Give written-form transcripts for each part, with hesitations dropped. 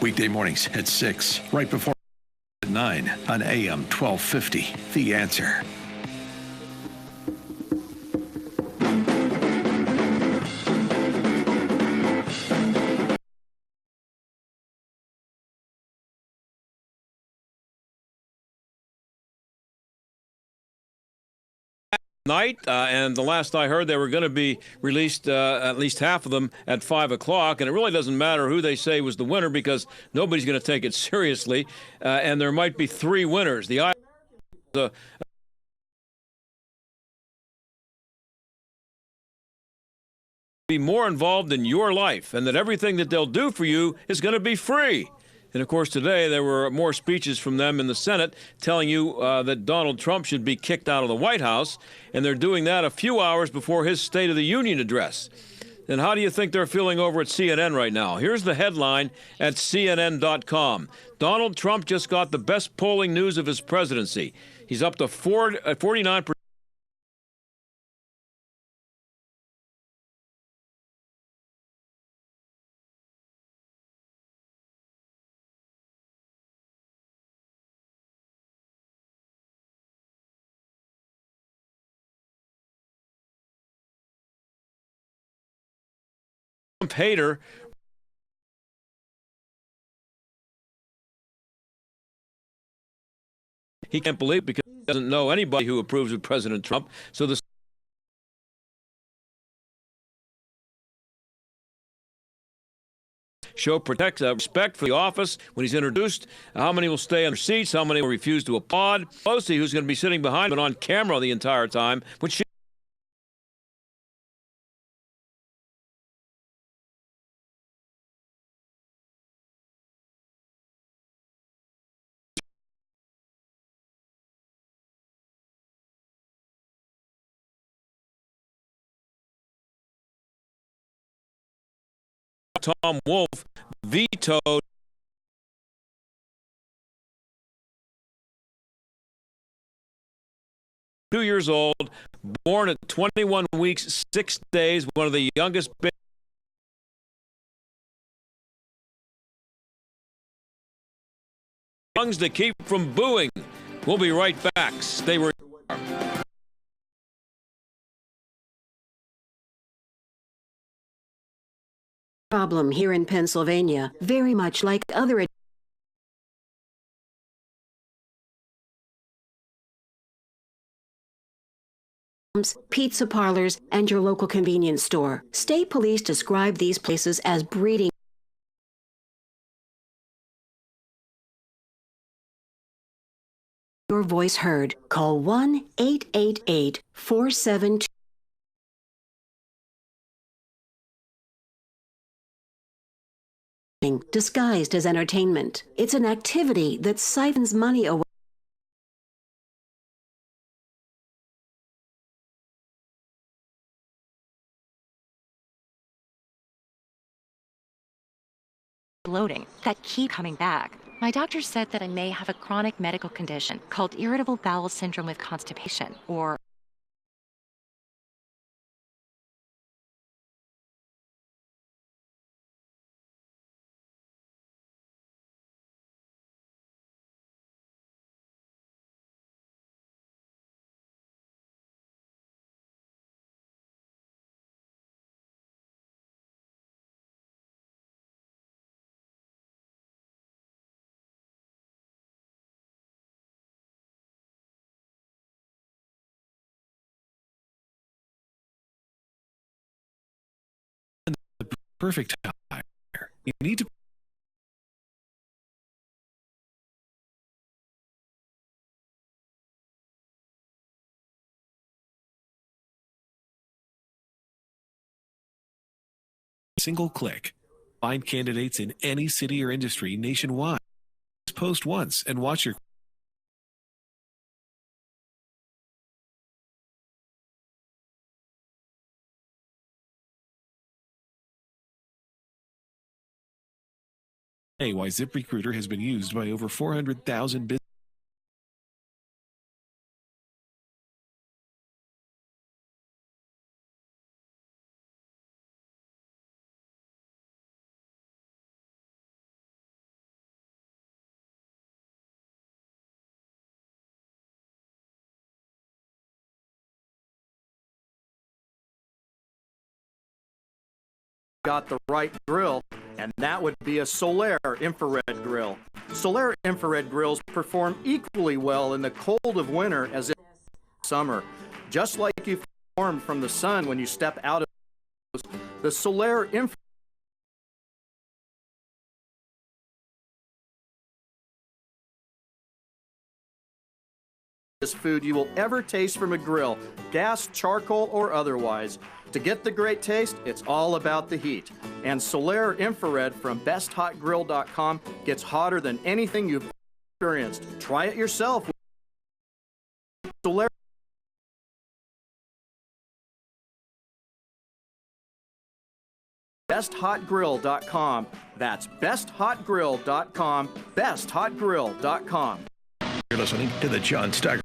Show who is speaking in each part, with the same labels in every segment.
Speaker 1: Weekday mornings at 6, right before at 9 on AM 1250. The Answer.
Speaker 2: Night, and the last I heard, they were going to be released, at least half of them, at 5 o'clock, and it really doesn't matter who they say was the winner because nobody's going to take it seriously, and there might be 3 winners. The be more involved in your life, and that everything that they'll do for you is going to be free. And, of course, today there were more speeches from them in the Senate telling you that Donald Trump should be kicked out of the White House, and they're doing that a few hours before his State of the Union address. And how do you think they're feeling over at CNN right now? Here's the headline at CNN.com. Donald Trump just got the best polling news of his presidency. He's up to 49%. Trump hater. He can't believe because he doesn't know anybody who approves of President Trump. So the show protects respect for the office when he's introduced. How many will stay in their seats? How many will refuse to applaud? Pelosi, who's going to be sitting behind him on camera the entire time, which she Tom Wolf vetoed .2 years old, born at 21 weeks, 6 days, one of the youngest lungs to keep from booing. We'll be right back. Stay where you are.
Speaker 3: Problem here in Pennsylvania, very much like other pizza parlors, and your local convenience store. State police describe these places as breeding. Your voice heard. Call 1-888-472. Disguised as entertainment. It's an activity that siphons money away.
Speaker 4: Bloating that keep coming back. My doctor said that I may have a chronic medical condition called irritable bowel syndrome with constipation, or
Speaker 1: Perfect tire. You need to single click. Find candidates in any city or industry nationwide. Post once and watch your why ZipRecruiter has been used by over 400,000 businesses.
Speaker 5: got the right grill, and that would be a Solaire infrared grill. Solaire infrared grills perform equally well in the cold of winter as in summer. Just like you formed from the sun when you step out of the Solaire infrared food you will ever taste from a grill, gas, charcoal, or otherwise. To get the great taste, it's all about the heat. And Solaire Infrared from BestHotGrill.com gets hotter than anything you've experienced. Try it yourself. Solaire BestHotGrill.com. That's BestHotGrill.com. BestHotGrill.com.
Speaker 6: You're listening to the John Steigerwald.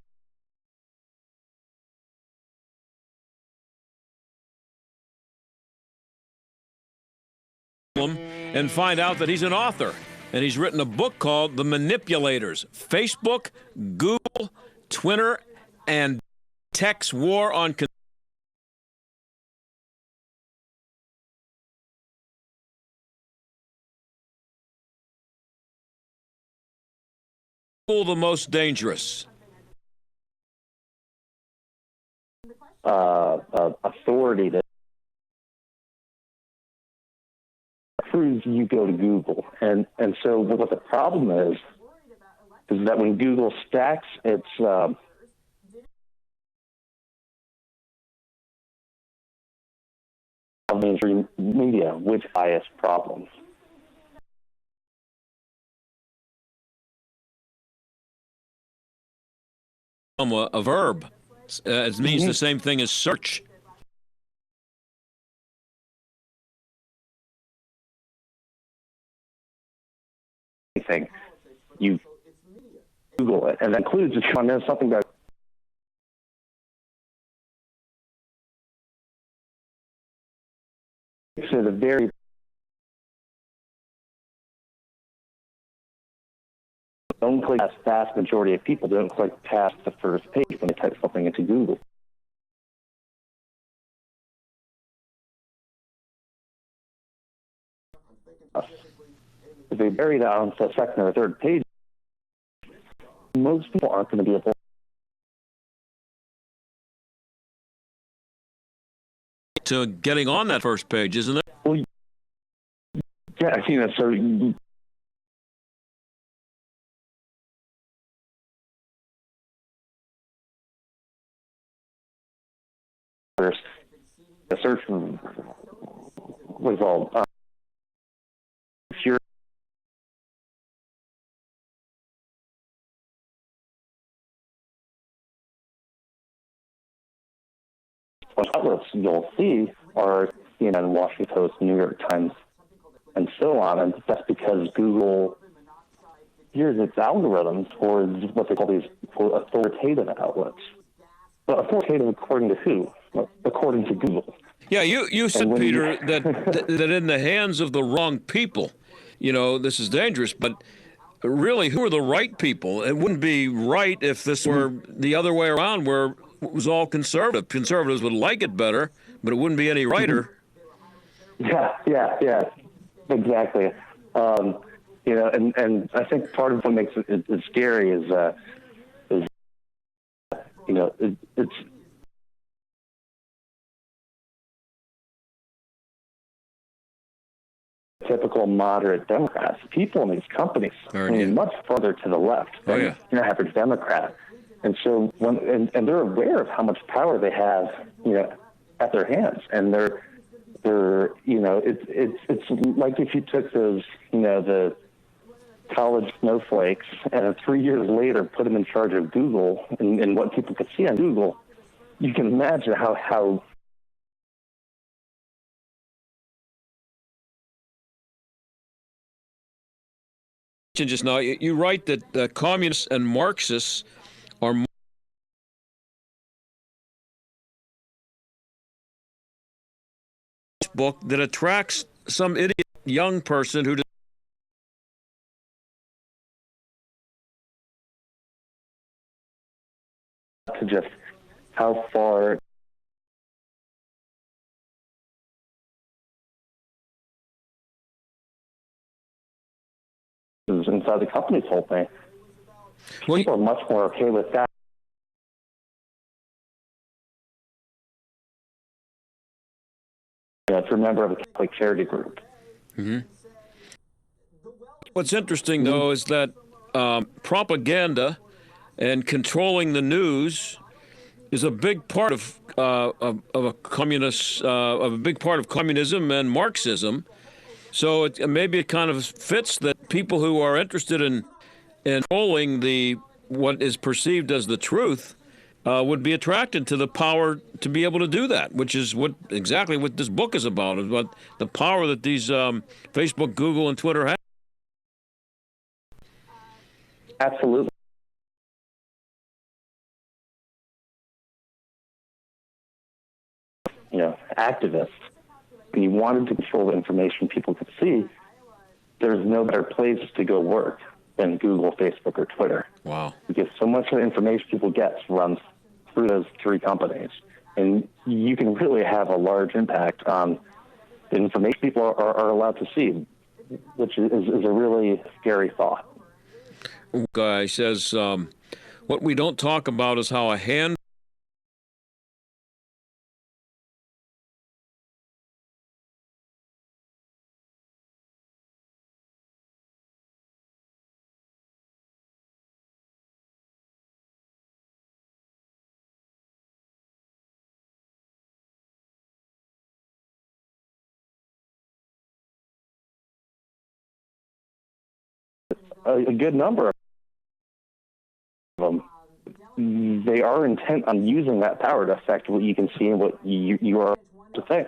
Speaker 2: And find out that he's an author, and he's written a book called The Manipulators: Facebook, Google, Twitter, and Tech's War on the most dangerous.
Speaker 7: Authority that proves you go to Google. And so what the problem is that when Google stacks its mainstream media with bias problems.
Speaker 2: A verb. It means the same thing as search.
Speaker 7: Anything, you Google it, and that includes if you want to know something about so the very don't click past vast majority of people don't click past the first page when they type something into Google. If they bury that on the second or third page, most people aren't going to be able
Speaker 2: to getting on that first page, isn't it?
Speaker 7: Well, yeah, so there's a search result. If you're outlets you'll see are CNN, Washington Post, New York Times, and so on. And that's because Google hears its algorithms for what they call these authoritative outlets. But authoritative according to who? Well, according to Google.
Speaker 2: Yeah, you said, Peter, that in the hands of the wrong people, this is dangerous, but really, who are the right people? It wouldn't be right if this were the other way around, where it was all conservative. Conservatives would like it better, but it wouldn't be any righter.
Speaker 7: Yeah, exactly. And I think part of what makes it scary is it's typical moderate Democrats. People in these companies much further to the left than an average Democrat. And so and they're aware of how much power they have, at their hands. And they're it's like if you took those, the college snowflakes and 3 years later put them in charge of Google and what people could see on Google, you can imagine how
Speaker 2: just now, you write that communists and Marxists are book that attracts some idiot young person who
Speaker 7: to just how far inside the company told me.
Speaker 2: Well,
Speaker 7: People are much more okay with that. If you're a member of a Catholic charity group.
Speaker 2: Mm-hmm. What's interesting, though, is that propaganda and controlling the news is a big part of a communist, of a big part of communism and Marxism. So maybe it kind of fits that people who are interested in controlling what is perceived as the truth would be attracted to the power to be able to do that, which is exactly what this book is about the power that these Facebook, Google, and Twitter have.
Speaker 7: Absolutely. Activists. When you wanted to control the information people could see, there's no better place to go work than Google, Facebook, or Twitter.
Speaker 2: Wow. Because
Speaker 7: so much of the information people get runs through those three companies. And you can really have a large impact on the information people are allowed to see, which is a really scary thought.
Speaker 2: Guy says, what we don't talk about is how a hand
Speaker 7: a good number of them, they are intent on using that power to affect what you can see and what you are to think.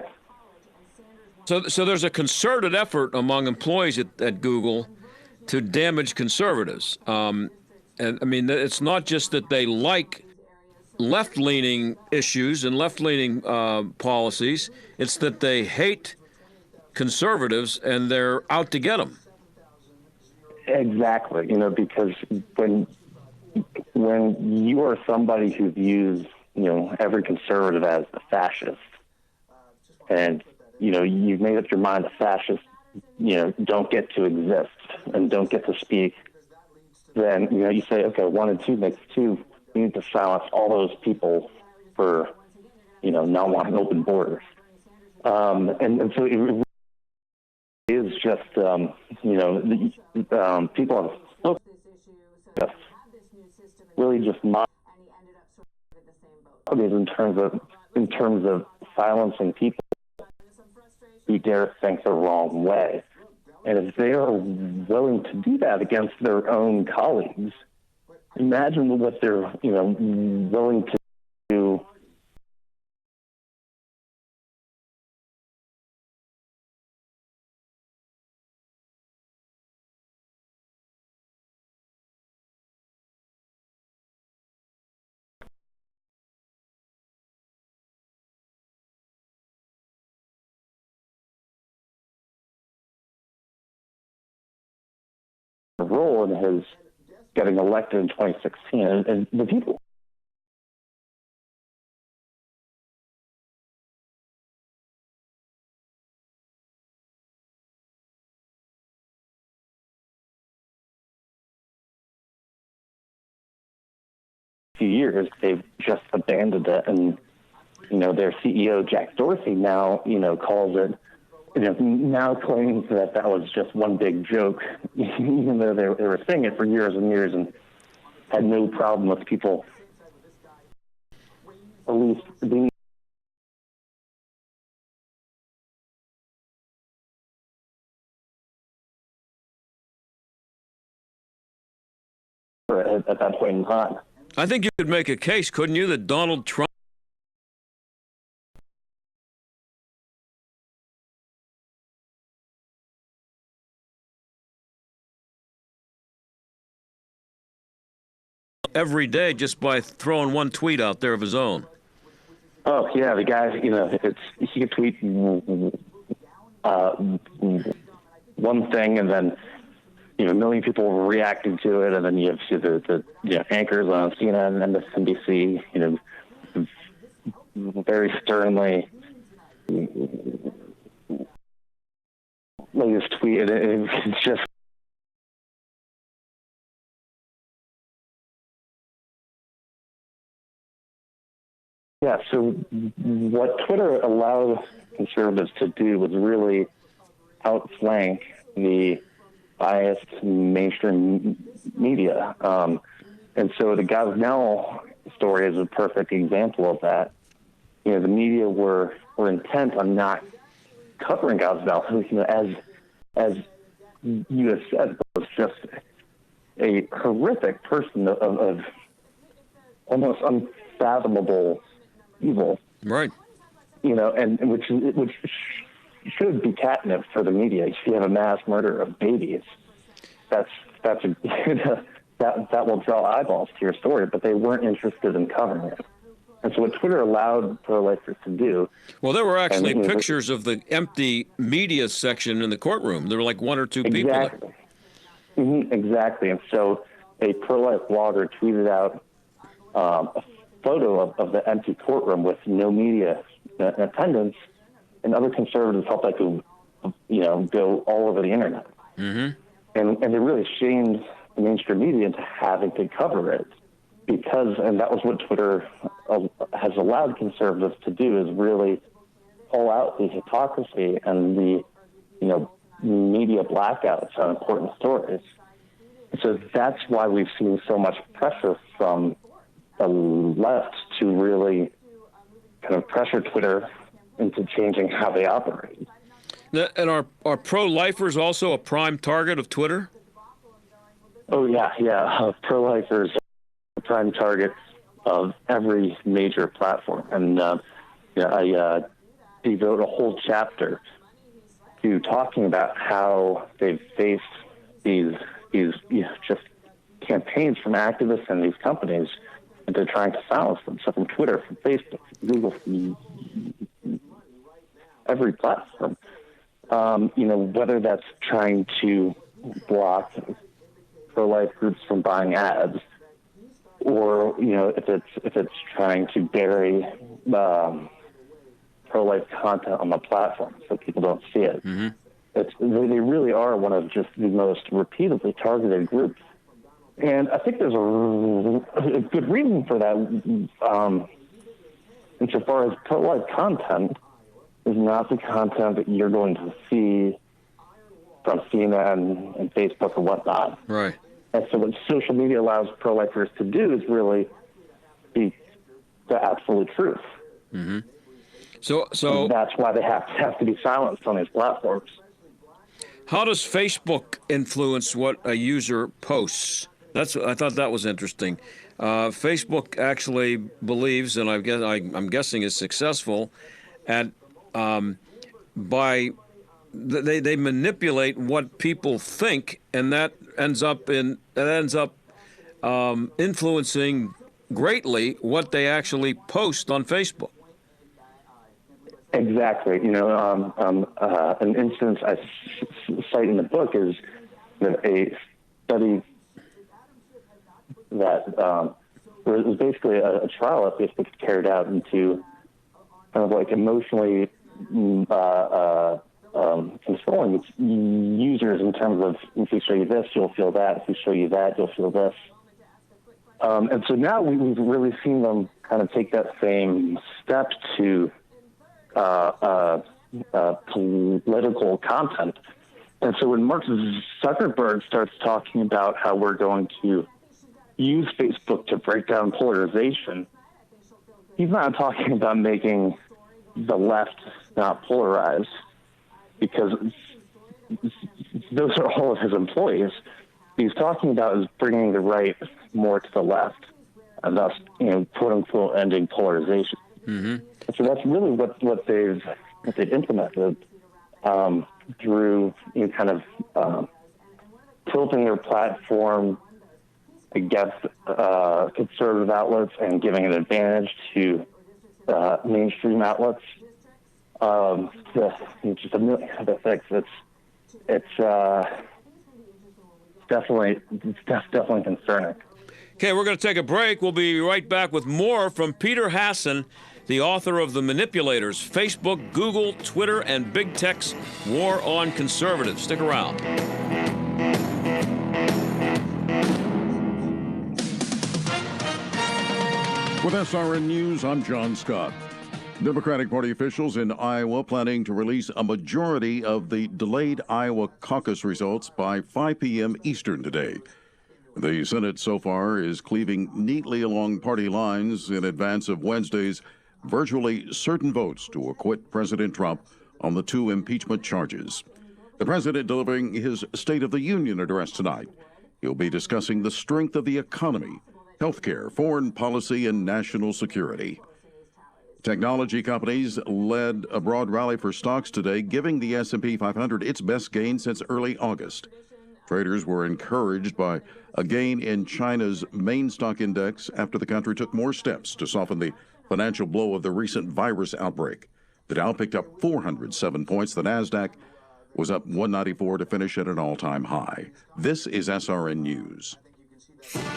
Speaker 2: So there's a concerted effort among employees at Google to damage conservatives. And I mean, it's not just that they like left-leaning issues and left-leaning policies. It's that they hate conservatives and they're out to get them.
Speaker 7: Exactly. Because when you are somebody who views, every conservative as a fascist, and, you've made up your mind the fascists, don't get to exist and don't get to speak, then, you say, okay, 1 and 2 makes 2. We need to silence all those people for, not wanting open borders. And so it is just, people have really just in terms of silencing people who dare think the wrong way. And if they are willing to do that against their own colleagues, imagine what they're, willing to do. Role in his getting elected in 2016, and the people. Few years, they've just abandoned it, and their CEO Jack Dorsey now calls it. Now claims that was just one big joke, even though they were saying it for years and years and had no problem with people, at least being at that point in time.
Speaker 2: I think you could make a case, couldn't you, that Donald Trump every day just by throwing one tweet out there of his own?
Speaker 7: Oh yeah, the guy, he could tweet one thing, and then a million people reacting to it, and then you have the anchors on CNN and MSNBC, very sternly latest tweet. It's just Yeah, so what Twitter allowed conservatives to do was really outflank the biased mainstream media. And so the Gosnell story is a perfect example of that. You know, the media were intent on not covering Gosnell, you know, as you have said, was just a horrific person of almost unfathomable evil.
Speaker 2: Right.
Speaker 7: You know, and which should be catnip for the media. If you have a mass murder of babies, that's a, that will draw eyeballs to your story, but they weren't interested in covering it. And so what Twitter allowed pro-lifers to do...
Speaker 2: Well, there were actually pictures of the empty media section in the courtroom. There were like one or two people there.
Speaker 7: Exactly. And so a pro-life blogger tweeted out a photo of the empty courtroom with no media in attendance, and other conservatives felt like it would, you know, go all over the internet. And they really shamed the mainstream media into having to cover it. And that was what Twitter has allowed conservatives to do, is really pull out the hypocrisy and the, you know, media blackouts on important stories. So that's why we've seen so much pressure from the left to really kind of pressure Twitter into changing how they operate.
Speaker 2: And are pro-lifers also a prime target of Twitter?
Speaker 7: Oh, yeah. Pro-lifers are a prime target of every major platform. And I devote a whole chapter to talking about how they've faced these you know, just campaigns from activists and these companies, and they're trying to silence them. So from Twitter, from Facebook, from Google, from every platform, you know, whether that's trying to block pro-life groups from buying ads, or, you know, if it's trying to bury pro-life content on the platform so people don't see it. They really are one of just the most repeatedly targeted groups. And I think there's a good reason for that, insofar as pro-life content is not the content that you're going to see from CNN and Facebook and whatnot.
Speaker 2: Right.
Speaker 7: And so what social media allows pro-lifers to do is really speak the absolute truth.
Speaker 2: So
Speaker 7: and that's why they have to be silenced on these platforms.
Speaker 2: How does Facebook influence what a user posts? I thought that was interesting. Facebook actually believes, and I'm guessing is successful, at they manipulate what people think, and that ends up influencing greatly what they actually post on Facebook.
Speaker 7: Exactly. You know, an instance I cite in the book is a study that where it was basically a trial that Facebook carried out into kind of like emotionally controlling its users in terms of, if we show you this, you'll feel that. If we show you that, you'll feel this. And so now we've really seen them kind of take that same step to political content. And so when Mark Zuckerberg starts talking about how we're going to use Facebook to break down polarization, he's not talking about making the left not polarized, because those are all of his employees. He's talking about is bringing the right more to the left, and thus, you know, quote unquote, ending polarization. So that's really what they've implemented through, you know, kind of tilting their platform against conservative outlets and giving an advantage to mainstream outlets. Just a million other things. It's definitely concerning.
Speaker 2: Okay, we're going to take a break. We'll be right back with more from Peter Hasson, the author of The Manipulators: Facebook, Google, Twitter, and Big Tech's War on Conservatives. Stick around.
Speaker 8: With SRN News, I'm John Scott. Democratic Party officials in Iowa planning to release a majority of the delayed Iowa caucus results by 5 p.m. Eastern today. The Senate so far is cleaving neatly along party lines in advance of Wednesday's virtually certain votes to acquit President Trump on the 2 impeachment charges. The president delivering his State of the Union address tonight. He'll be discussing the strength of the economy, healthcare, foreign policy, and national security. Technology companies led a broad rally for stocks today, giving the S&P 500 its best gain since early August. Traders were encouraged by a gain in China's main stock index after the country took more steps to soften the financial blow of the recent virus outbreak. The Dow picked up 407 points. The Nasdaq was up 194 to finish at an all-time high. This is SRN News.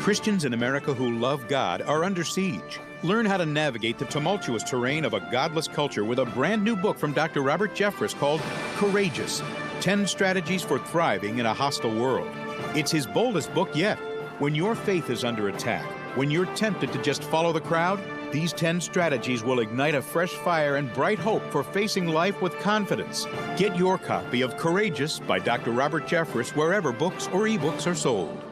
Speaker 9: Christians in America who love God are under siege. Learn how to navigate the tumultuous terrain of a godless culture with a brand new book from Dr. Robert Jeffress called Courageous, 10 Strategies for Thriving in a Hostile World. It's his boldest book yet. When your faith is under attack, when you're tempted to just follow the crowd, these 10 strategies will ignite a fresh fire and bright hope for facing life with confidence. Get your copy of Courageous by Dr. Robert Jeffress wherever books or ebooks are sold.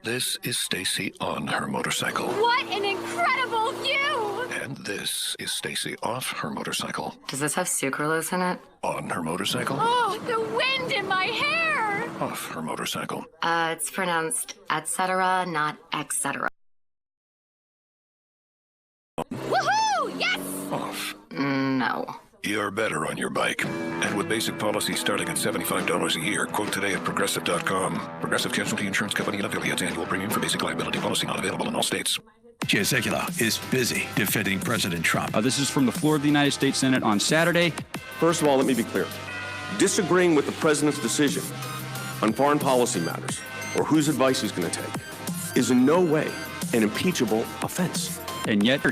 Speaker 6: This is Stacy on her motorcycle.
Speaker 10: What an incredible view!
Speaker 6: And this is Stacy off her motorcycle.
Speaker 11: Does this have sucralose in it?
Speaker 6: On her motorcycle.
Speaker 10: Oh, the wind in my hair!
Speaker 6: Off her motorcycle.
Speaker 11: It's pronounced etc., not etc.
Speaker 10: Woohoo! Yes!
Speaker 6: Off.
Speaker 11: No.
Speaker 6: You're better on your bike. And with basic policy starting at $75 a year, quote today at Progressive.com. Progressive Casualty Insurance Company and affiliates. Annual premium for basic liability policy not available in all states.
Speaker 12: Jay Sekulow is busy defending President Trump.
Speaker 13: This is from the floor of the United States Senate on Saturday.
Speaker 14: First of all, let me be clear. Disagreeing with the president's decision on foreign policy matters, or whose advice he's going to take, is in no way an impeachable offense.
Speaker 13: And yet,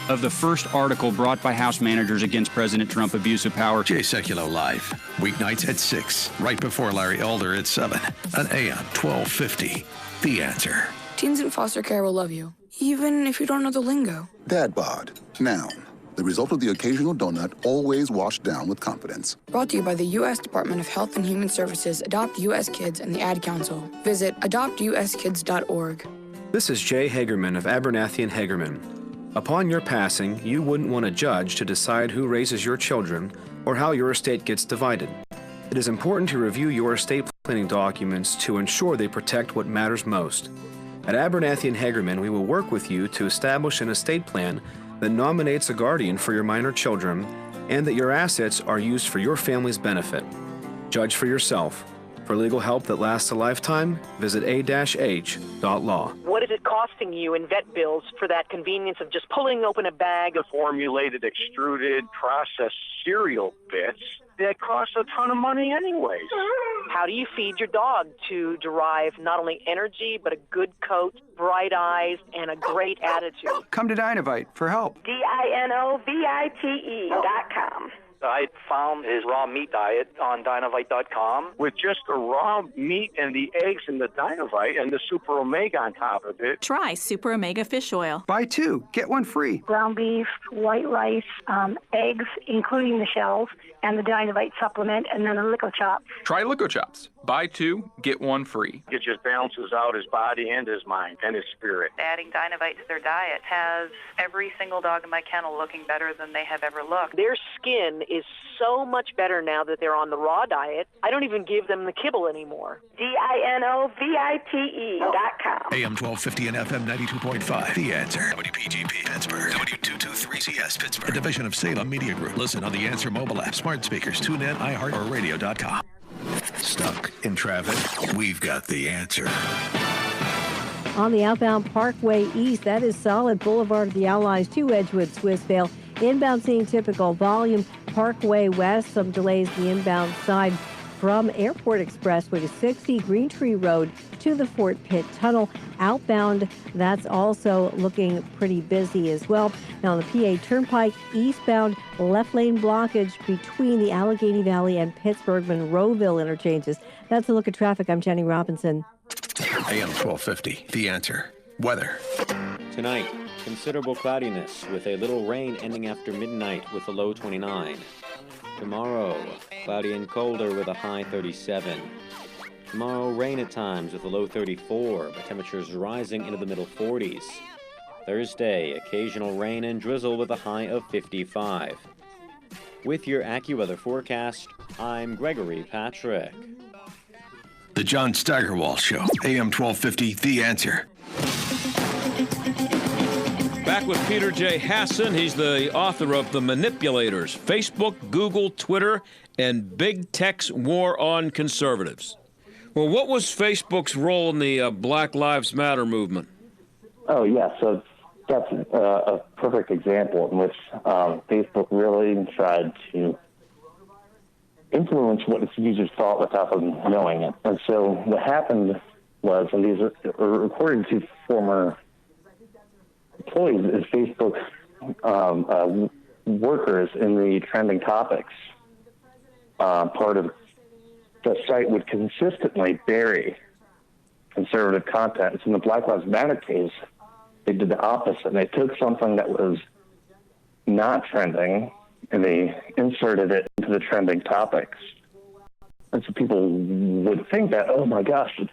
Speaker 13: of the first article brought by House managers against President Trump abuse of power.
Speaker 12: Jay Sekulow live, weeknights at 6, right before Larry Elder at 7, on AM 1250. The Answer.
Speaker 15: Teens in foster care will love you, even if you don't know the lingo.
Speaker 16: Dad bod, noun. The result of the occasional donut, always washed down with confidence.
Speaker 15: Brought to you by the U.S. Department of Health and Human Services, Adopt U.S. Kids, and the Ad Council. Visit adoptuskids.org.
Speaker 17: This is Jay Hagerman of Abernathy and Hagerman. Upon your passing, you wouldn't want a judge to decide who raises your children or how your estate gets divided. It is important to review your estate planning documents to ensure they protect what matters most. At Abernathy and Hagerman, we will work with you to establish an estate plan that nominates a guardian for your minor children and that your assets are used for your family's benefit. Judge for yourself. For legal help that lasts a lifetime, visit a-h.law.
Speaker 18: What is it costing you in vet bills for that convenience of just pulling open a bag of
Speaker 19: formulated, extruded, processed cereal bits that cost a ton of money anyways?
Speaker 18: How do you feed your dog to derive not only energy, but a good coat, bright eyes, and a great attitude?
Speaker 20: Come to Dynovite for help.
Speaker 18: DINOVITE.com.
Speaker 19: I found his raw meat diet on Dynovite.com with just the raw meat and the eggs and the Dynovite and the Super Omega on top of it.
Speaker 21: Try Super Omega Fish Oil.
Speaker 20: Buy 2, get 1 free.
Speaker 22: Ground beef, white rice, eggs, including the shells, and the Dynovite supplement, and then a Lico Chop.
Speaker 23: Try Lico Chops. Buy 2, get 1 free.
Speaker 19: It just balances out his body and his mind and his spirit.
Speaker 24: Adding Dynovite to their diet has every single dog in my kennel looking better than they have ever looked.
Speaker 18: Their skin is so much better now that they're on the raw diet. I don't even give them the kibble anymore. DINOVITE.com.
Speaker 12: AM 1250 and FM 92.5. The Answer. WPGP Pittsburgh. W223CS Pittsburgh. A division of Salem Media Group. Listen on the Answer mobile app, smart speakers, TuneIn, iHeart, or radio.com. Stuck in traffic? We've got the answer.
Speaker 25: On the outbound Parkway East, that is Solid Boulevard of the Allies to Edgewood, Swissvale. Inbound seeing typical volume. Parkway West, some delays the inbound side from Airport Expressway to 60 Green Tree Road to the Fort Pitt Tunnel. Outbound, that's also looking pretty busy as well. Now on the PA Turnpike, eastbound left lane blockage between the Allegheny Valley and Pittsburgh Monroeville interchanges. That's a look at traffic. I'm Jenny Robinson.
Speaker 12: AM 1250, The Answer. Weather.
Speaker 26: Tonight,
Speaker 1: considerable cloudiness with a little rain ending after midnight with a low 29. Tomorrow, cloudy and colder with a high 37. Tomorrow, rain at times with a low 34, but temperatures rising into the middle 40s. Thursday, occasional rain and drizzle with a high of 55. With your AccuWeather forecast, I'm Gregory Patrick.
Speaker 12: The John Steigerwald Show, AM 1250, The Answer.
Speaker 2: Back with Peter J. Hasson. He's the author of The Manipulators, Facebook, Google, Twitter, and Big Tech's War on Conservatives. Well, what was Facebook's role in the Black Lives Matter movement?
Speaker 3: Oh, yeah. So that's a perfect example in which Facebook really tried to influence what its users thought without them knowing it. And so what happened was, and these are according to former employees, is Facebook workers in the trending topics part of the site would consistently bury conservative content. So in the Black Lives Matter case, they did the opposite. They took something that was not trending and they inserted it into the trending topics. And so people would think that, oh my gosh, it's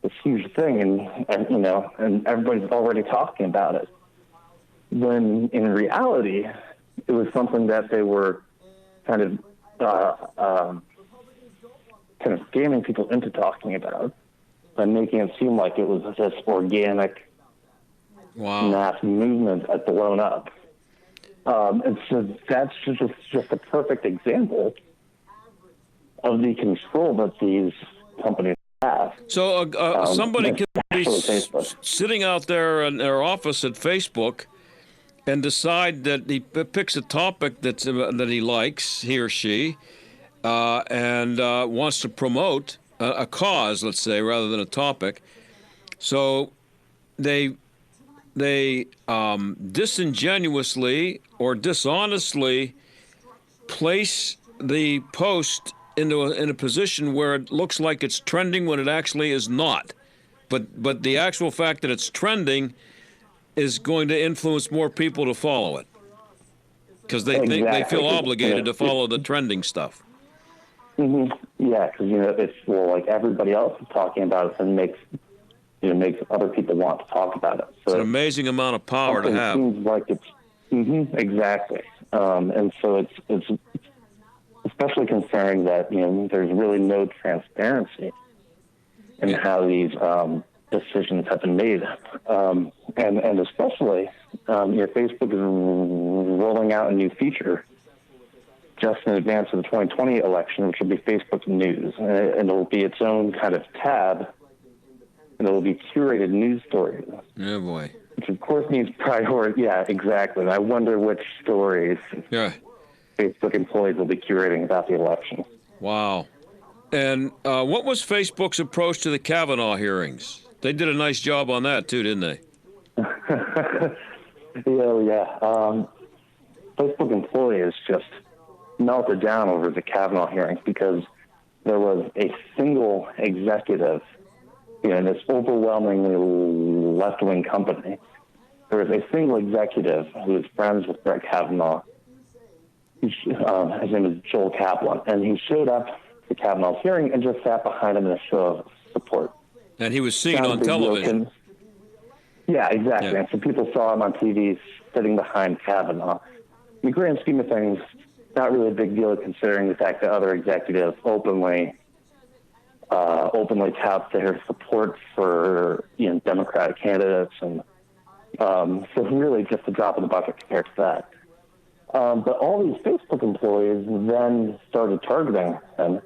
Speaker 3: this huge thing, and everybody's already talking about it. When in reality, it was something that they were kind of scamming people into talking about by making it seem like it was this organic mass movement that blown up. And so that's just a perfect example of the control that these companies have.
Speaker 2: So somebody could be sitting out there in their office at Facebook and decide that he picks a topic that he likes, he or she, and wants to promote a cause, let's say, rather than a topic. So they disingenuously or dishonestly place the post in a position where it looks like it's trending when it actually is not. But the actual fact that it's trending is going to influence more people to follow it because they feel obligated to follow the trending stuff.
Speaker 3: Mm-hmm. Yeah, because it's like everybody else is talking about it and makes other people want to talk about it. So
Speaker 2: it's an amazing amount of power to have.
Speaker 3: It seems like it's exactly, and so it's especially concerning that there's really no transparency in how these decisions have been made, and especially Facebook is rolling out a new feature just in advance of the 2020 election, which will be Facebook News, and it'll be its own kind of tab. And it will be curated news stories.
Speaker 2: Oh, boy.
Speaker 3: Which, of course, needs priority. Yeah, exactly. And I wonder which stories Facebook employees will be curating about the election.
Speaker 2: Wow. And what was Facebook's approach to the Kavanaugh hearings? They did a nice job on that, too, didn't they?
Speaker 3: Facebook employees just melted down over the Kavanaugh hearings because there was a single executive in this overwhelmingly left-wing company. There was a single executive who was friends with Brett Kavanaugh. His name is Joel Kaplan, and he showed up to Kavanaugh's hearing and just sat behind him in a show of support.
Speaker 2: And he was seen on television.
Speaker 3: Yeah, exactly.
Speaker 2: Yeah.
Speaker 3: And so people saw him on TV sitting behind Kavanaugh. In the grand scheme of things, not really a big deal considering the fact that other executives openly touts their support for Democratic candidates, and so really just a drop in the bucket compared to that. But all these Facebook employees then started targeting him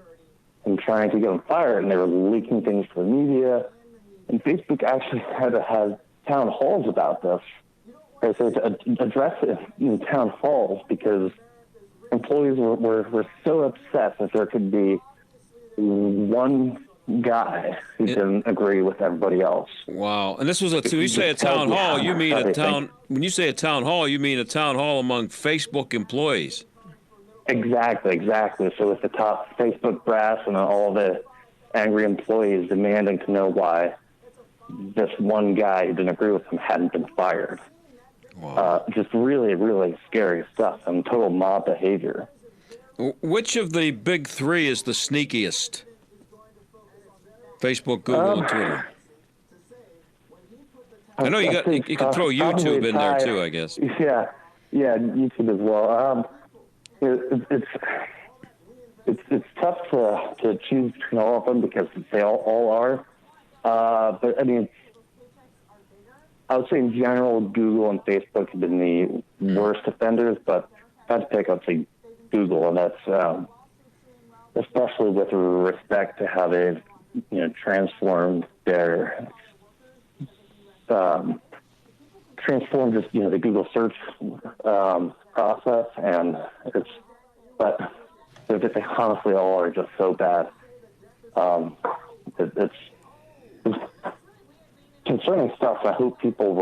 Speaker 3: and trying to get him fired, and they were leaking things to the media. And Facebook actually had to have town halls about this, or so to address it in town halls, because employees were so upset that there could be one guy who didn't agree with everybody else.
Speaker 2: Wow. And this was you say a town hall, you mean a town, when you say a town hall, you mean a town hall among Facebook employees.
Speaker 3: Exactly. So with the top Facebook brass and all the angry employees demanding to know why this one guy who didn't agree with them hadn't been fired. Just really, really scary stuff and total mob behavior.
Speaker 2: Which of the big three is the sneakiest? Facebook, Google, and Twitter. I know you can throw YouTube in there too, I guess.
Speaker 3: Yeah, YouTube as well. It's tough to choose between all of them because they all are. But I mean, I would say in general, Google and Facebook have been the worst offenders. But if I had to pick, I'd say Google, and that's especially with respect to how they've transformed their transformed just the Google search process, and but they honestly all are just so bad. It's concerning stuff. I hope people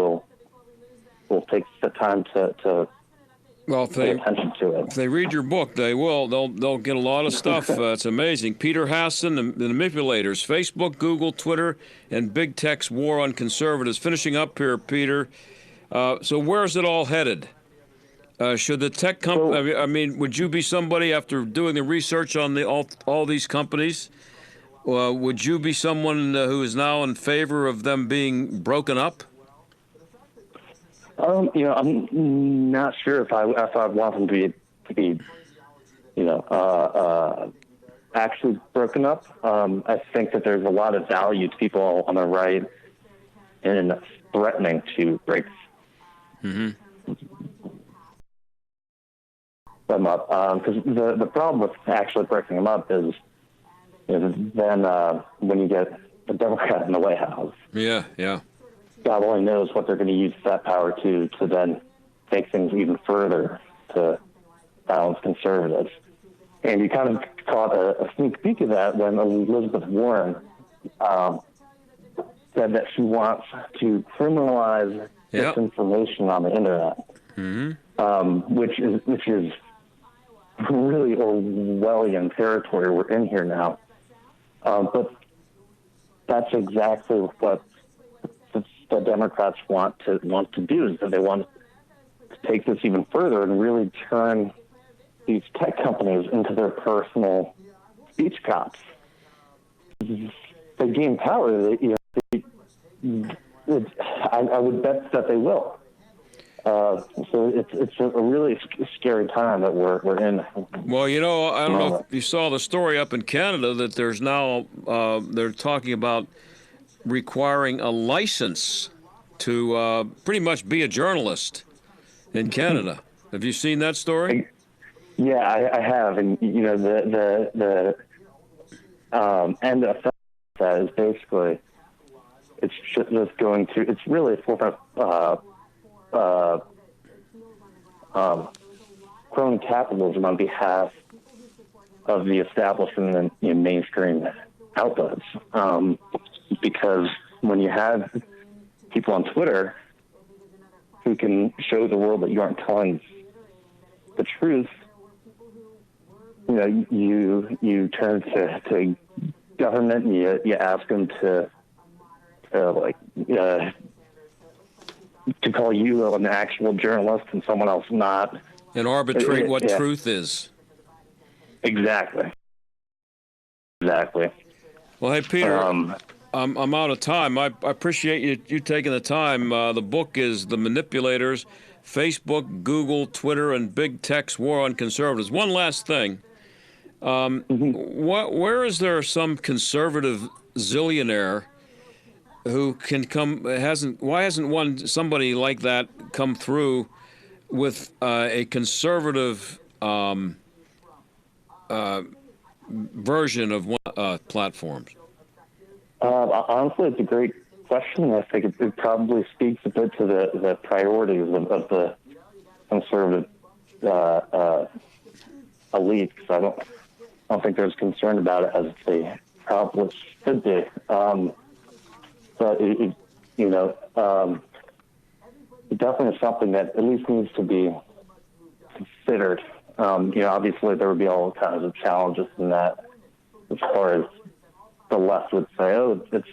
Speaker 3: will take the time to pay attention to it.
Speaker 2: If they read your book, they will. They'll get a lot of stuff. It's amazing. Peter Hasson, the Manipulators, Facebook, Google, Twitter, and Big Tech's War on Conservatives. Finishing up here, Peter. So where's it all headed? Should the tech company? I mean, would you be somebody after doing the research on all these companies? Would you be someone who is now in favor of them being broken up?
Speaker 3: I'm not sure if I want them to be actually broken up. I think that there's a lot of value to people on the right in threatening to break them up. Because the problem with actually breaking them up is then when you get a Democrat in the White House.
Speaker 2: Yeah.
Speaker 3: God only knows what they're going to use that power to then take things even further to balance conservatives. And you kind of caught a sneak peek of that when Elizabeth Warren said that she wants to criminalize disinformation on the internet, which is really Orwellian territory we're in here now. But that's exactly what the Democrats want to do, is that they want to take this even further and really turn these tech companies into their personal speech cops. They gain power. I would bet that they will. So it's a really scary time that we're in.
Speaker 2: Well, I don't know if you saw the story up in Canada that there's now they're talking about requiring a license to pretty much be a journalist in Canada. Have you seen that story?
Speaker 3: Yeah, I have, and the end effect of that is basically it's just going to. It's really a form of crony capitalism on behalf of the establishment and mainstream outlets. Because when you have people on Twitter who can show the world that you aren't telling the truth, you turn to government and you ask them to call you an actual journalist and someone else not,
Speaker 2: and arbitrate what truth is.
Speaker 3: Exactly.
Speaker 2: Well, hey, Peter, I'm out of time. I appreciate you taking the time. The book is The Manipulators, Facebook, Google, Twitter, and Big Tech's War on Conservatives. One last thing. Where is there some conservative zillionaire who can come? Why hasn't somebody like that come through with a conservative version of one platforms?
Speaker 3: Honestly, it's a great question. I think it probably speaks a bit to the priorities of the conservative elite, because I don't think they're as concerned about it as they probably should be. But it definitely is something that at least needs to be considered. Obviously there would be all kinds of challenges in that, as far as the left would say, it's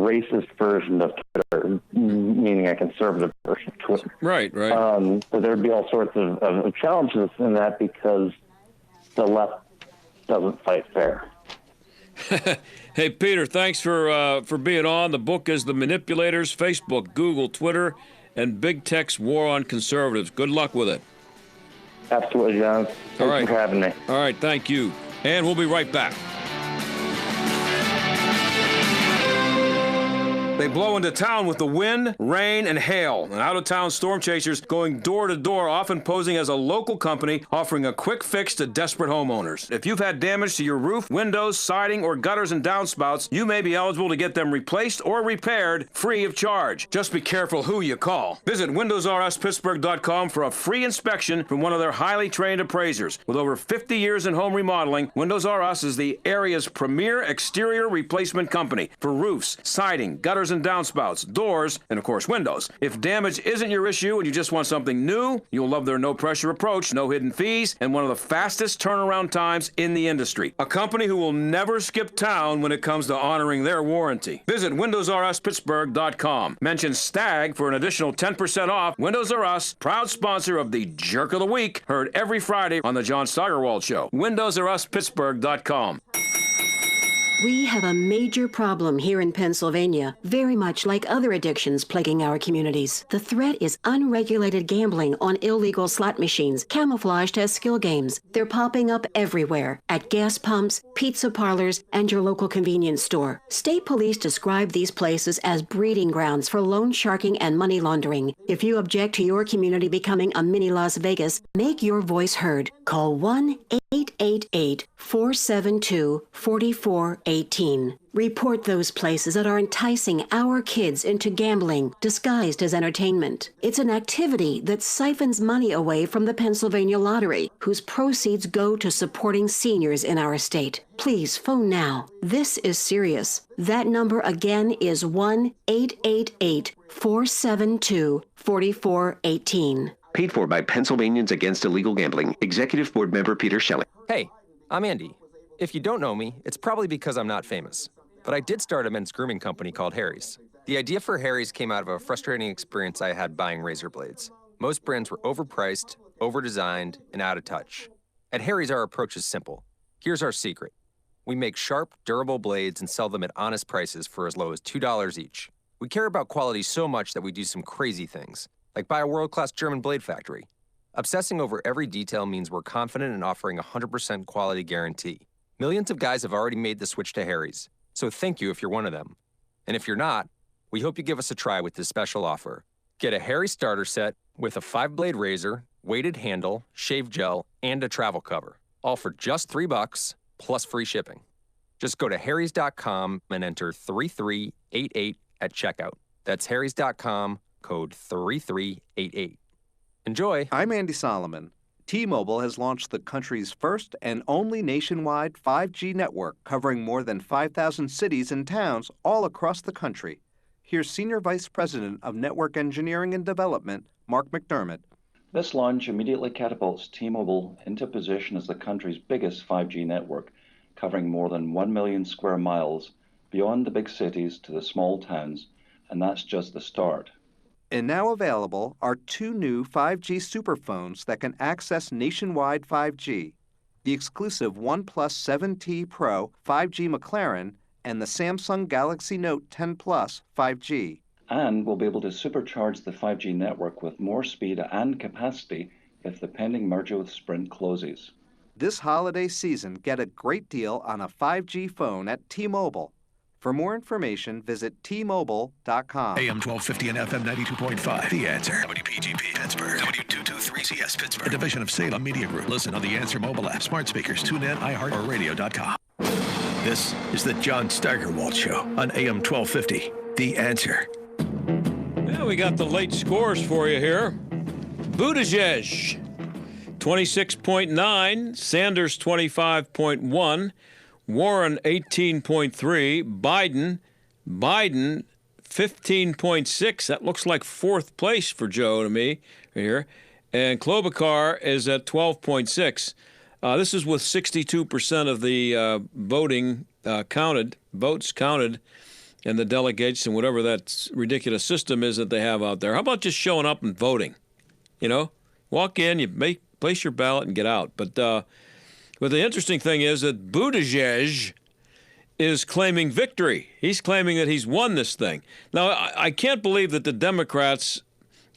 Speaker 3: racist version of Twitter, meaning a conservative version of Twitter.
Speaker 2: Right.
Speaker 3: But there'd be all sorts of challenges in that because the left doesn't fight fair.
Speaker 2: Hey, Peter, thanks for being on. The book is The Manipulators, Facebook, Google, Twitter, and Big Tech's War on Conservatives. Good luck with it.
Speaker 3: Absolutely, John. Thanks for having me.
Speaker 2: All right, thank you. And we'll be right back. They blow into town with the wind, rain, and hail. And out-of-town storm chasers going door to door, often posing as a local company offering a quick fix to desperate homeowners. If you've had damage to your roof, windows, siding, or gutters and downspouts, you may be eligible to get them replaced or repaired free of charge. Just be careful who you call. Visit WindowsRUsPittsburgh.com for a free inspection from one of their highly trained appraisers. With over 50 years in home remodeling, Windows R Us is the area's premier exterior replacement company for roofs, siding, gutters and downspouts, doors, and of course windows. If damage isn't your issue and you just want something new, you'll love their no-pressure approach, no hidden fees, and one of the fastest turnaround times in the industry. A company who will never skip town when it comes to honoring their warranty. Visit WindowsRUsPittsburgh.com. Mention STAG for an additional 10% off. Windows R Us, proud sponsor of the Jerk of the Week, heard every Friday on the John Steigerwald Show. WindowsRUsPittsburgh.com.
Speaker 4: We have a major problem here in Pennsylvania, very much like other addictions plaguing our communities. The threat is unregulated gambling on illegal slot machines, camouflaged as skill games. They're popping up everywhere, at gas pumps, pizza parlors, and your local convenience store. State police describe these places as breeding grounds for loan sharking and money laundering. If you object to your community becoming a mini Las Vegas, make your voice heard. Call 1-888-472-4418. Report those places that are enticing our kids into gambling, disguised as entertainment. It's an activity that siphons money away from the Pennsylvania Lottery, whose proceeds go to supporting seniors in our state. Please phone now. This is serious. That number again is 1-888-472-4418.
Speaker 5: Paid for by Pennsylvanians Against Illegal Gambling. Executive Board Member Peter Shelley.
Speaker 7: Hey, I'm Andy. If you don't know me, it's probably because I'm not famous. But I did start a men's grooming company called Harry's. The idea for Harry's came out of a frustrating experience I had buying razor blades. Most brands were overpriced, over-designed, and out of touch. At Harry's, our approach is simple. Here's our secret. We make sharp, durable blades and sell them at honest prices for as low as $2 each. We care about quality so much that we do some crazy things, like buy a world-class German blade factory. Obsessing over every detail means we're confident in offering a 100% quality guarantee. Millions of guys have already made the switch to Harry's, so thank you if you're one of them. And if you're not, we hope you give us a try with this special offer. Get a Harry's starter set with a 5-blade razor, weighted handle, shave gel, and a travel cover, all for just $3 plus free shipping. Just go to harrys.com and enter 3388 at checkout. That's harrys.com, code 3388. Enjoy.
Speaker 8: I'm Andy Solomon. T-Mobile has launched the country's first and only nationwide 5G network covering more than 5,000 cities and towns all across the country. Here's Senior Vice President of Network Engineering and Development, Mark McDermott.
Speaker 9: This launch immediately catapults T-Mobile into position as the country's biggest 5G network, covering more than 1 million square miles beyond the big cities to the small towns, and that's just the start.
Speaker 8: And now available are 2 new 5G superphones that can access nationwide 5G. The exclusive OnePlus 7T Pro 5G McLaren and the Samsung Galaxy Note 10 Plus 5G.
Speaker 9: And we'll be able to supercharge the 5G network with more speed and capacity if the pending merger with Sprint closes.
Speaker 8: This holiday season, get a great deal on a 5G phone at T-Mobile. For more information, visit T-Mobile.com.
Speaker 12: AM 1250 and FM 92.5. The Answer. WPGP Pittsburgh. W223CS Pittsburgh. A division of Salem Media Group. Listen on the Answer mobile app, smart speakers, TuneIn, iHeart, or radio.com. This is the John Steigerwald Show on AM 1250. The Answer.
Speaker 2: Yeah, we got the late scores for you here. Buttigieg, 26.9. Sanders, 25.1. Warren, 18.3. Biden, 15.6. That looks like fourth place for Joe to me right here. And Klobuchar is at 12.6. This is with 62% of the votes counted. and the delegates and whatever that ridiculous system is that they have out there. How about just showing up and voting? Walk in, you place your ballot and get out. But the interesting thing is that Buttigieg is claiming victory. He's claiming that he's won this thing. Now, I can't believe that the Democrats,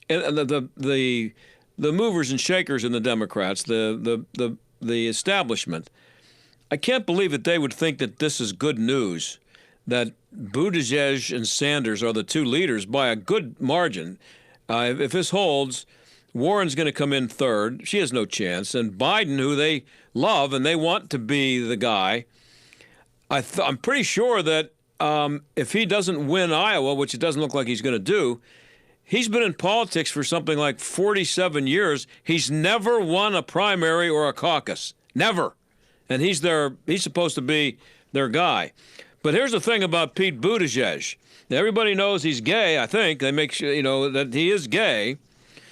Speaker 2: the movers and shakers in the Democrats, the establishment, I can't believe that they would think that this is good news, that Buttigieg and Sanders are the two leaders by a good margin. If this holds, Warren's going to come in third. She has no chance. And Biden, who they love and they want to be the guy, I'm pretty sure that if he doesn't win Iowa, which it doesn't look like he's going to do, he's been in politics for something like 47 years. He's never won a primary or a caucus. Never. And he's supposed to be their guy. But here's the thing about Pete Buttigieg. Everybody knows he's gay, I think. They make sure, that he is gay.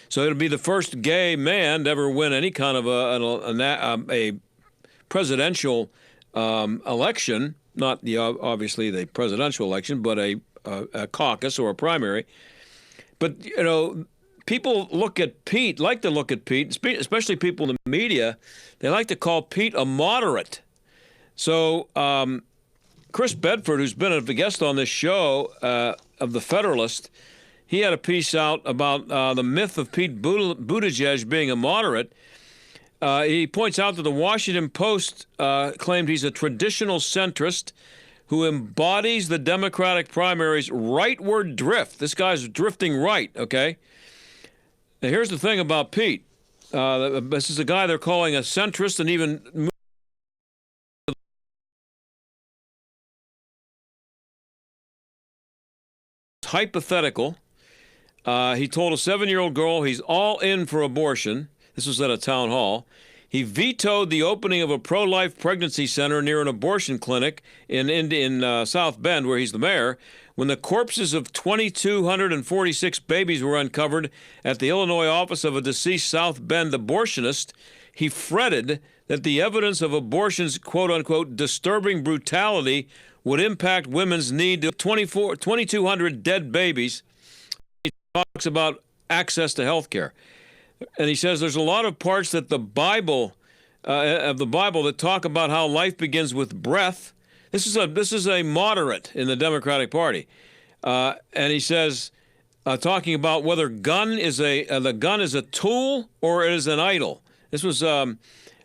Speaker 2: So it'll be the first gay man to ever win any kind of a presidential election. Not obviously the presidential election, but a caucus or a primary. But, people like to look at Pete, especially people in the media, they like to call Pete a moderate. So Chris Bedford, who's been a guest on this show of The Federalist, he had a piece out about the myth of Pete Buttigieg being a moderate. He points out that the Washington Post claimed he's a traditional centrist who embodies the Democratic primary's rightward drift. This guy's drifting right, okay? Now, here's the thing about Pete. This is a guy they're calling a centrist and even hypothetical. He told a 7-year-old girl he's all in for abortion. This was at a town hall. He vetoed the opening of a pro-life pregnancy center near an abortion clinic in South Bend, where he's the mayor, when the corpses of 2,246 babies were uncovered at the Illinois office of a deceased South Bend abortionist. He fretted that the evidence of abortion's quote-unquote disturbing brutality would impact women's need to 2,200 dead babies. He talks about access to health care. And he says there's a lot of parts that the Bible that talk about how life begins with breath. This is a moderate in the Democratic Party, and he says, talking about whether the gun is a tool or it is an idol. This was on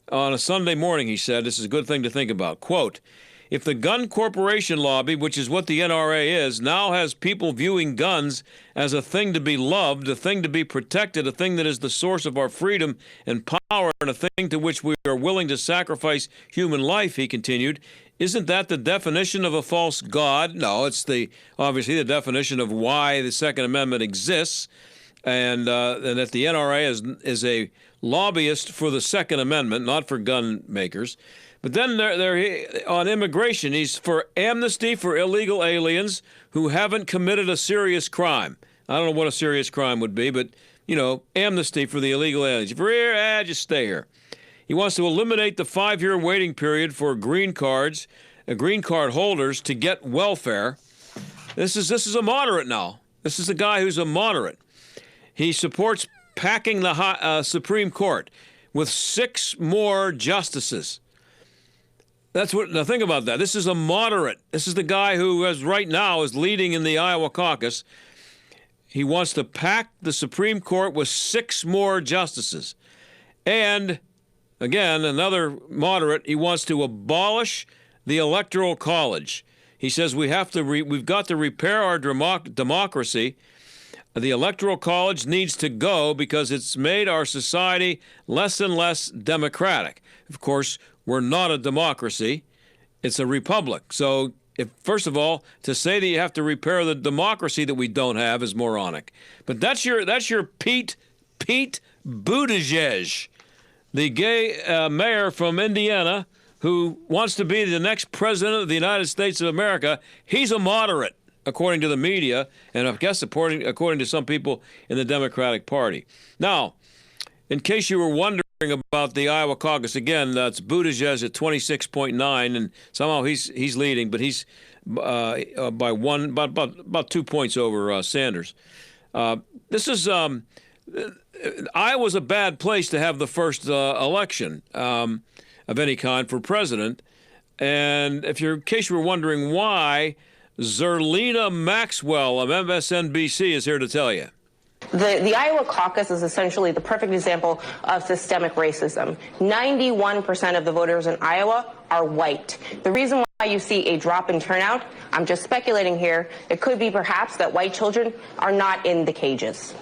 Speaker 2: a Sunday morning. He said this is a good thing to think about. Quote: if the gun corporation lobby, which is what the NRA is, now has people viewing guns as a thing to be loved, a thing to be protected, a thing that is the source of our freedom and power, and a thing to which we are willing to sacrifice human life, he continued, isn't that the definition of a false god? No, it's obviously the definition of why the Second Amendment exists, and that the NRA is a lobbyist for the Second Amendment, not for gun makers. But then on immigration, he's for amnesty for illegal aliens who haven't committed a serious crime. I don't know what a serious crime would be, but, amnesty for the illegal aliens. If you're here, just stay here. He wants to eliminate the 5-year waiting period for green card holders to get welfare. This is a moderate now. This is a guy who's a moderate. He supports packing the Supreme Court with 6 more justices. Now think about that. This is a moderate. This is the guy who right now is leading in the Iowa caucus. He wants to pack the Supreme Court with 6 more justices. And, again, another moderate, he wants to abolish the Electoral College. He says we've got to repair our democracy. The Electoral College needs to go because it's made our society less and less democratic. Of course, we're not a democracy. It's a republic. So, first of all, to say that you have to repair the democracy that we don't have is moronic. But that's your Pete Buttigieg, the gay mayor from Indiana who wants to be the next president of the United States of America. He's a moderate, according to the media, and I guess according to some people in the Democratic Party. Now, in case you were wondering about about the Iowa caucus. Again, that's Buttigieg at 26.9, and somehow he's leading, but he's by about 2 points over Sanders. This is Iowa's a bad place to have the first election of any kind for president. And in case you were wondering why, Zerlina Maxwell of MSNBC is here to tell you.
Speaker 6: The Iowa caucus is essentially the perfect example of systemic racism. 91% of the voters in Iowa are white. The reason why you see a drop in turnout, I'm just speculating here, it could be perhaps that white children are not in the cages.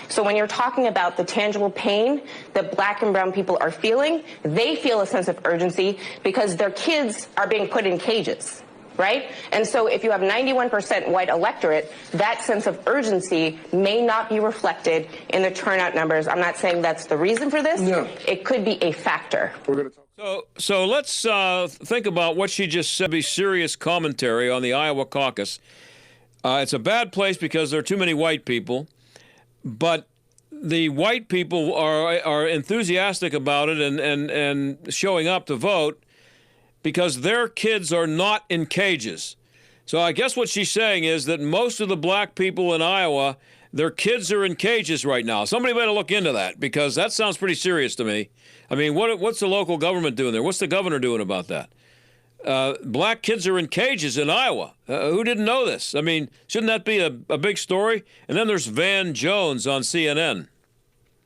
Speaker 6: So when you're talking about the tangible pain that black and brown people are feeling, they feel a sense of urgency because their kids are being put in cages. Right? And so if you have 91% white electorate, that sense of urgency may not be reflected in the turnout numbers. I'm not saying that's the reason for this. No. It could be a factor.
Speaker 2: So let's think about what she just said, be serious commentary on the Iowa caucus. It's a bad place because there are too many white people, but the white people are enthusiastic about it and showing up to vote because their kids are not in cages. So I guess what she's saying is that most of the black people in Iowa, their kids are in cages right now. Somebody better look into that because that sounds pretty serious to me. I mean, what's the local government doing there? What's the governor doing about that? Black kids are in cages in Iowa. Who didn't know this? I mean, shouldn't that be a big story? And then there's Van Jones on CNN.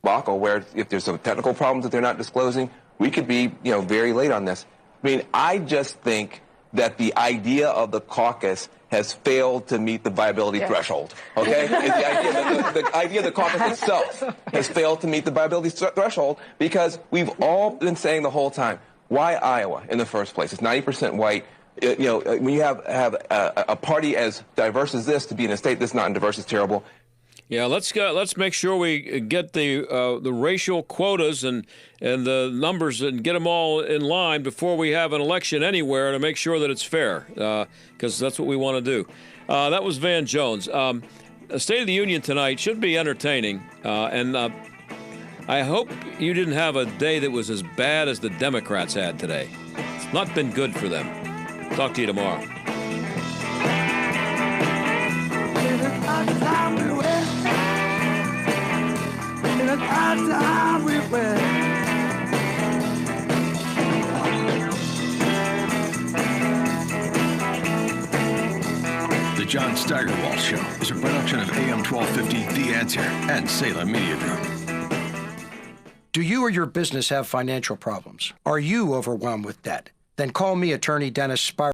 Speaker 10: Or where if there's some technical problems that they're not disclosing, we could be, very late on this. I mean, I just think that the idea of the caucus has failed to meet the viability threshold, okay? The idea of the caucus itself has failed to meet the viability threshold because we've all been saying the whole time, why Iowa in the first place? It's 90% white. When you have a party as diverse as this to be in a state that's not diverse is terrible.
Speaker 2: Yeah, let's make sure we get the racial quotas and the numbers and get them all in line before we have an election anywhere to make sure that it's fair, because that's what we want to do. That was Van Jones. State of the Union tonight should be entertaining, and I hope you didn't have a day that was as bad as the Democrats had today. It's not been good for them. Talk to you tomorrow.
Speaker 12: The John Steigerwald Show is a production of AM 1250 The Answer and Salem Media Group.
Speaker 20: Do you or your business have financial problems? Are you overwhelmed with debt? Then call me, attorney Dennis Spire.